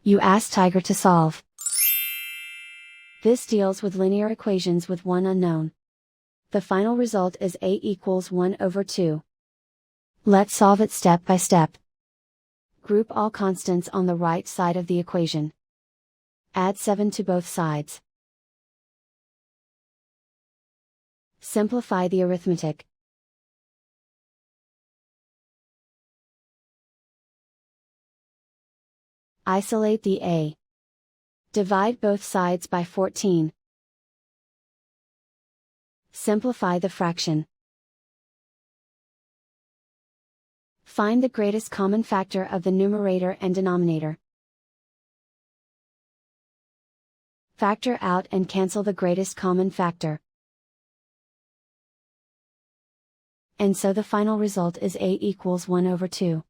You ask Tiger to solve. This deals with linear equations with one unknown. The final result is a equals 1 over 2. Let's solve it step by step. Group all constants on the right side of the equation. Add 7 to both sides. Simplify the arithmetic. Isolate the a. Divide both sides by 14. Simplify the fraction. Find the greatest common factor of the numerator and denominator. Factor out and cancel the greatest common factor. And so the final result is a equals 1 over 2.